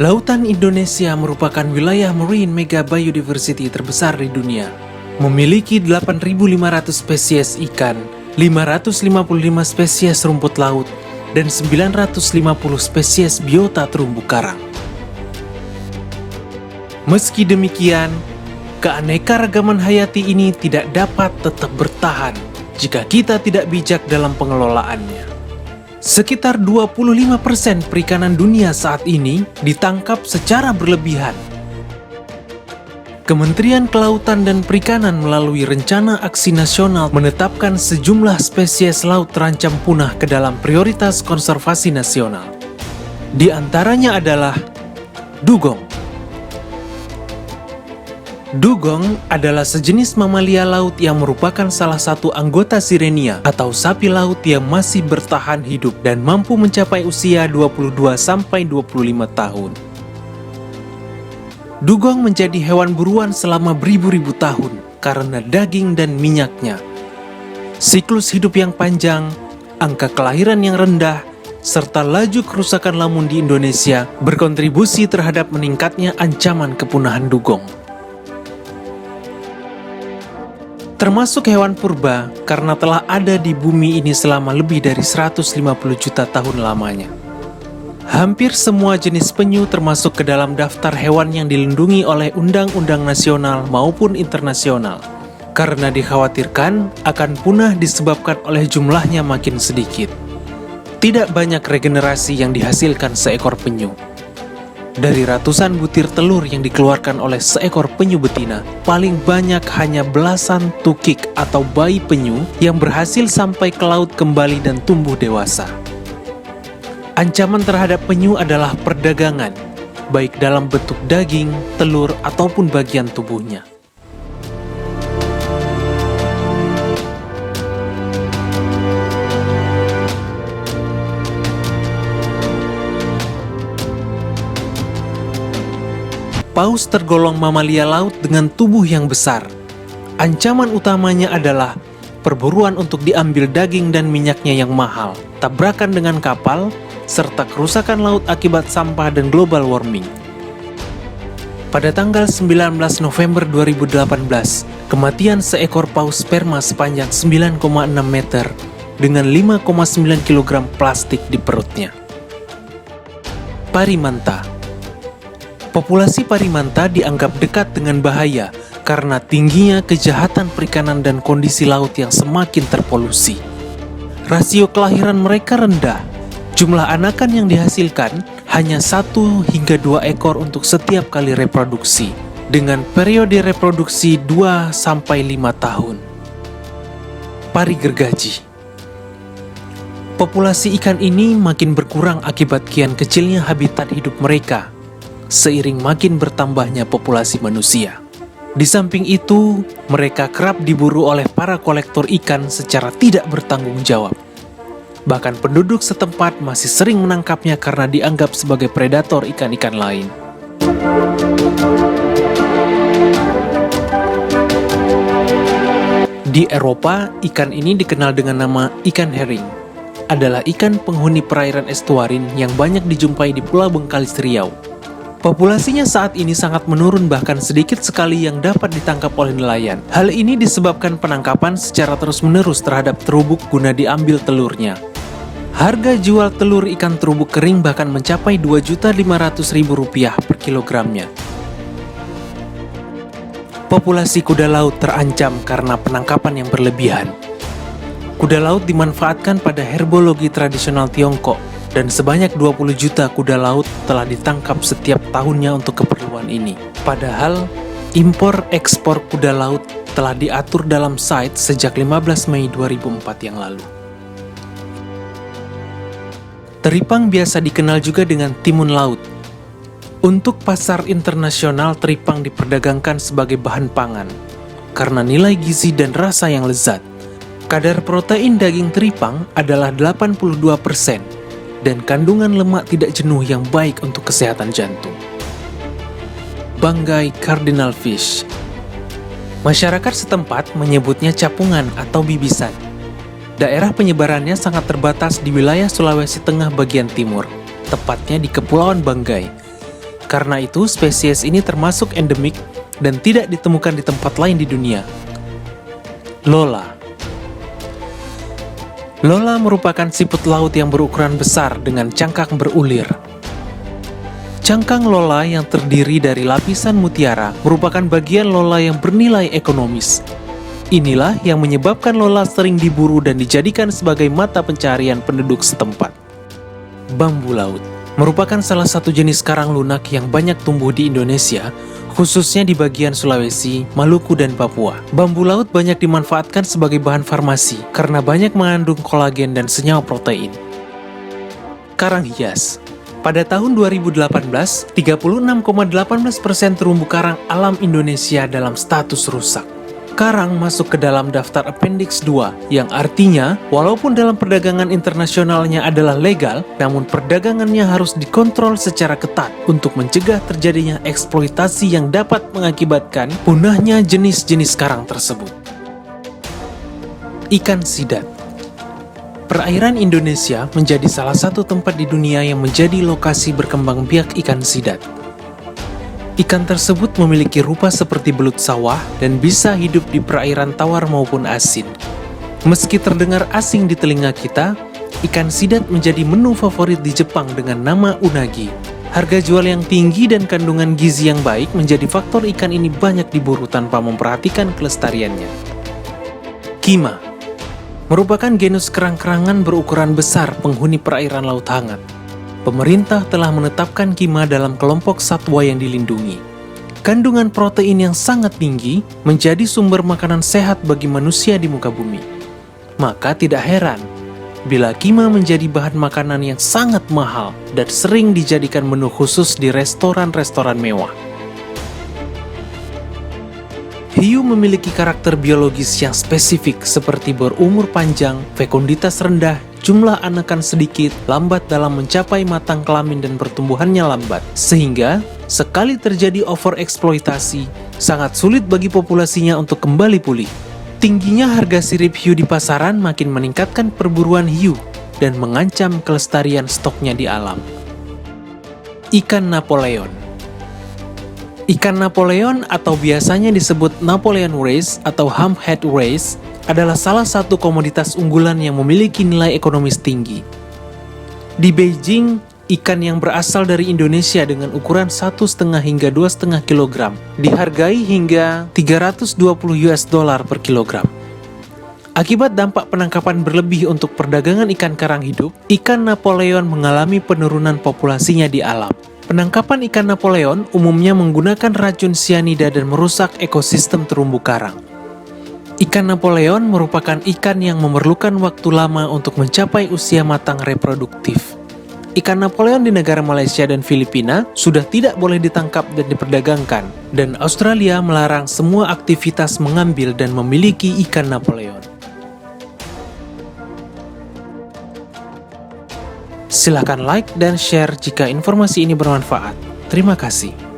Lautan Indonesia merupakan wilayah marine mega biodiversity terbesar di dunia. Memiliki 8.500 spesies ikan, 555 spesies rumput laut, dan 950 spesies biota terumbu karang. Meski demikian, keanekaragaman hayati ini tidak dapat tetap bertahan jika kita tidak bijak dalam pengelolaannya. Sekitar 25% perikanan dunia saat ini ditangkap secara berlebihan. Kementerian Kelautan dan Perikanan melalui Rencana Aksi Nasional menetapkan sejumlah spesies laut terancam punah ke dalam prioritas konservasi nasional. Di antaranya adalah dugong. Dugong adalah sejenis mamalia laut yang merupakan salah satu anggota Sirenia atau sapi laut yang masih bertahan hidup dan mampu mencapai usia 22-25 tahun. Dugong menjadi hewan buruan selama beribu-ribu tahun karena daging dan minyaknya. Siklus hidup yang panjang, angka kelahiran yang rendah, serta laju kerusakan lamun di Indonesia berkontribusi terhadap meningkatnya ancaman kepunahan dugong. Termasuk hewan purba karena telah ada di bumi ini selama lebih dari 150 juta tahun lamanya. Hampir semua jenis penyu termasuk ke dalam daftar hewan yang dilindungi oleh undang-undang nasional maupun internasional, karena dikhawatirkan akan punah disebabkan oleh jumlahnya makin sedikit. Tidak banyak regenerasi yang dihasilkan seekor penyu. Dari ratusan butir telur yang dikeluarkan oleh seekor penyu betina, paling banyak hanya belasan tukik atau bayi penyu yang berhasil sampai ke laut kembali dan tumbuh dewasa. Ancaman terhadap penyu adalah perdagangan, baik dalam bentuk daging, telur, ataupun bagian tubuhnya. Paus tergolong mamalia laut dengan tubuh yang besar. Ancaman utamanya adalah perburuan untuk diambil daging dan minyaknya yang mahal, tabrakan dengan kapal, serta kerusakan laut akibat sampah dan global warming. Pada tanggal 19 November 2018, kematian seekor paus sperma sepanjang 9,6 meter dengan 5,9 kg plastik di perutnya. Parimanta. Populasi parimanta dianggap dekat dengan bahaya karena tingginya kejahatan perikanan dan kondisi laut yang semakin terpolusi. Rasio kelahiran mereka rendah. Jumlah anakan yang dihasilkan hanya 1 hingga 2 ekor untuk setiap kali reproduksi, dengan periode reproduksi 2-5 tahun. Pari gergaji. Populasi ikan ini makin berkurang akibat kian kecilnya habitat hidup mereka, seiring makin bertambahnya populasi manusia. Di samping itu, mereka kerap diburu oleh para kolektor ikan secara tidak bertanggung jawab. Bahkan penduduk setempat masih sering menangkapnya karena dianggap sebagai predator ikan-ikan lain. Di Eropa, ikan ini dikenal dengan nama ikan herring. Adalah ikan penghuni perairan estuarin yang banyak dijumpai di Pulau Bengkalis Riau. Populasinya saat ini sangat menurun, bahkan sedikit sekali yang dapat ditangkap oleh nelayan. Hal ini disebabkan penangkapan secara terus-menerus terhadap terubuk guna diambil telurnya. Harga jual telur ikan terubuk kering bahkan mencapai Rp2.500.000 per kilogramnya. Populasi kuda laut terancam karena penangkapan yang berlebihan. Kuda laut dimanfaatkan pada herbologi tradisional Tiongkok, dan sebanyak 20 juta kuda laut telah ditangkap setiap tahunnya untuk keperluan ini. Padahal, impor-ekspor kuda laut telah diatur dalam CITES sejak 15 Mei 2004 yang lalu. Teripang biasa dikenal juga dengan timun laut. Untuk pasar internasional, teripang diperdagangkan sebagai bahan pangan karena nilai gizi dan rasa yang lezat. Kadar protein daging teripang adalah 82%. Dan kandungan lemak tidak jenuh yang baik untuk kesehatan jantung. banggai cardinal fish. Masyarakat setempat menyebutnya capungan atau bibisan. Daerah penyebarannya sangat terbatas di wilayah Sulawesi Tengah bagian timur, tepatnya di Kepulauan Banggai. Karena itu, spesies ini termasuk endemik dan tidak ditemukan di tempat lain di dunia. Lola. Lola merupakan siput laut yang berukuran besar dengan cangkang berulir. Cangkang Lola yang terdiri dari lapisan mutiara merupakan bagian Lola yang bernilai ekonomis. Inilah yang menyebabkan Lola sering diburu dan dijadikan sebagai mata pencaharian penduduk setempat. Bambu laut merupakan salah satu jenis karang lunak yang banyak tumbuh di Indonesia, khususnya di bagian Sulawesi, Maluku, dan Papua. Bambu laut banyak dimanfaatkan sebagai bahan farmasi karena banyak mengandung kolagen dan senyawa protein. Karang hias. Pada tahun 2018, 36,18% terumbu karang alam Indonesia dalam status rusak. Karang masuk ke dalam daftar Appendix 2, yang artinya walaupun dalam perdagangan internasionalnya adalah legal, namun perdagangannya harus dikontrol secara ketat untuk mencegah terjadinya eksploitasi yang dapat mengakibatkan punahnya jenis-jenis karang tersebut. Ikan sidat. Perairan Indonesia menjadi salah satu tempat di dunia yang menjadi lokasi berkembang biak ikan sidat. Ikan tersebut memiliki rupa seperti belut sawah dan bisa hidup di perairan tawar maupun asin. Meski terdengar asing di telinga kita, ikan sidat menjadi menu favorit di Jepang dengan nama unagi. Harga jual yang tinggi dan kandungan gizi yang baik menjadi faktor ikan ini banyak diburu tanpa memperhatikan kelestariannya. Kima merupakan genus kerang-kerangan berukuran besar penghuni perairan laut hangat. Pemerintah telah menetapkan kima dalam kelompok satwa yang dilindungi. Kandungan protein yang sangat tinggi menjadi sumber makanan sehat bagi manusia di muka bumi. Maka tidak heran bila kima menjadi bahan makanan yang sangat mahal dan sering dijadikan menu khusus di restoran-restoran mewah. Hiu memiliki karakter biologis yang spesifik seperti berumur panjang, fekunditas rendah, jumlah anakan sedikit, lambat dalam mencapai matang kelamin dan pertumbuhannya lambat. Sehingga, sekali terjadi overeksploitasi, sangat sulit bagi populasinya untuk kembali pulih. Tingginya harga sirip hiu di pasaran makin meningkatkan perburuan hiu dan mengancam kelestarian stoknya di alam. Ikan Napoleon. Ikan Napoleon atau biasanya disebut Napoleon race atau humphead race adalah salah satu komoditas unggulan yang memiliki nilai ekonomis tinggi. Di Beijing, ikan yang berasal dari Indonesia dengan ukuran 1,5 hingga 2,5 kg dihargai hingga $320 per kilogram. Akibat dampak penangkapan berlebih untuk perdagangan ikan karang hidup, ikan Napoleon mengalami penurunan populasinya di alam. Penangkapan ikan Napoleon umumnya menggunakan racun sianida dan merusak ekosistem terumbu karang. Ikan Napoleon merupakan ikan yang memerlukan waktu lama untuk mencapai usia matang reproduktif. Ikan Napoleon di negara Malaysia dan Filipina sudah tidak boleh ditangkap dan diperdagangkan, dan Australia melarang semua aktivitas mengambil dan memiliki ikan Napoleon. Silakan like dan share jika informasi ini bermanfaat. Terima kasih.